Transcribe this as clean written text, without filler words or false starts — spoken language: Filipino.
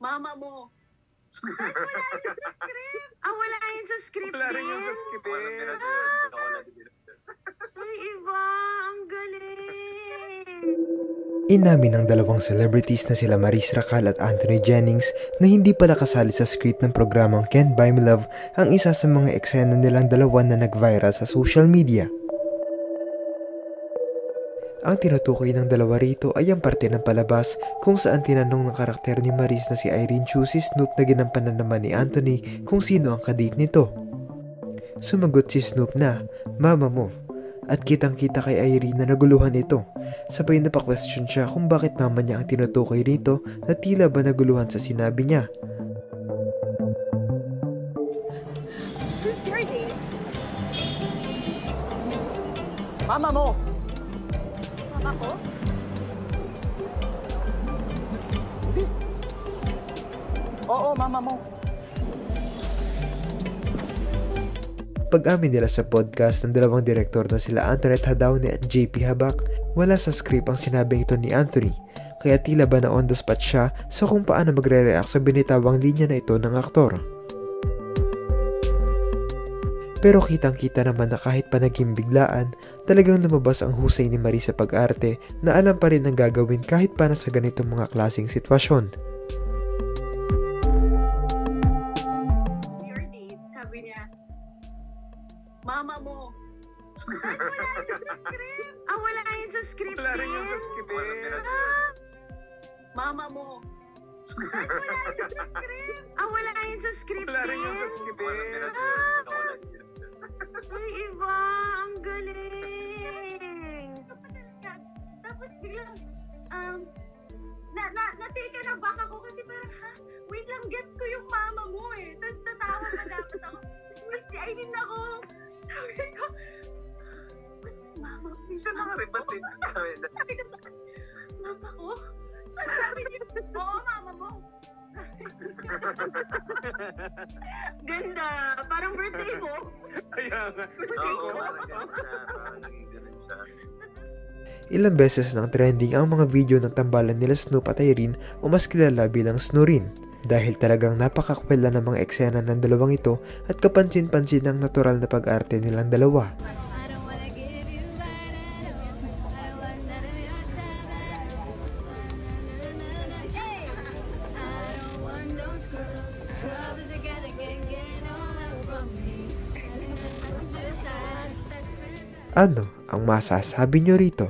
Mama mo. Guys, wala yun sa script. Wala yun sa script. Wala rin yung sa script. Ay, iba. Ang galing. Inamin ng dalawang celebrities na sila Maris Racal at Anthony Jennings na hindi pala kasali sa script ng programang Can't Buy Me Love ang isa sa mga eksena nilang dalawa na nag-viral sa social media. Ang tinutukoy ng dalawa rito ay ang parte ng palabas kung saan tinanong ng karakter ni Maris na si Irene Chu si Snoop na ginampanan naman ni Anthony kung sino ang kadate nito. Sumagot si Snoop na, "Mama mo." At kitang-kita kay Irene na naguluhan ito. Sabay na pa-question siya kung bakit mama niya ang tinutukoy rito na tila ba naguluhan sa sinabi niya. Who's your date? Mama mo! Mama ko? Oo, mama mo. Pag-amin nila sa podcast ng dalawang direktor na sila Antoinette Hadaune at JP Habak, wala sa script ang sinabing ito ni Anthony, kaya tila ba na on the spot siya sa kung paano magre-react sa binitawang linya na ito ng aktor. Pero kitang-kita naman na kahit pa naging biglaan, talagang lumabas ang husay ni Maris sa pag-arte na alam pa rin ang gagawin kahit pa na sa ganitong mga klaseng sitwasyon. Who's your date? Sabi niya, Mama mo. Guys, wala yun sa script. Wala yun sa script. Wala rin yung sa script. Mama mo. Guys, wala yun sa script. Wala yun sa script. Wala rin yung sa script. Ay, iba. Ang galing. Tapos biglang, natake na back ako kasi parang, wait lang, gets ko yung mama mo eh. Tapos natawa ka dapat ako. Tapos wait, si Aileen ako. Sabi ko, what's mama mo? Siya nakarebatid. Sabi ko sa mama ko? Sabi niya, oo, mama mo. Ganda. Parang birthday mo. Kaya nga. Birthday ko. Naging ganun siya. Ilang beses nang trending ang mga video ng tambalan nila Snoop at Irene o mas kilala bilang Snoorin. Dahil talagang napakakwela ng mga eksena ng dalawang ito at kapansin-pansin ang natural na pag-arte nilang dalawa. Ano ang masasabi nyo rito?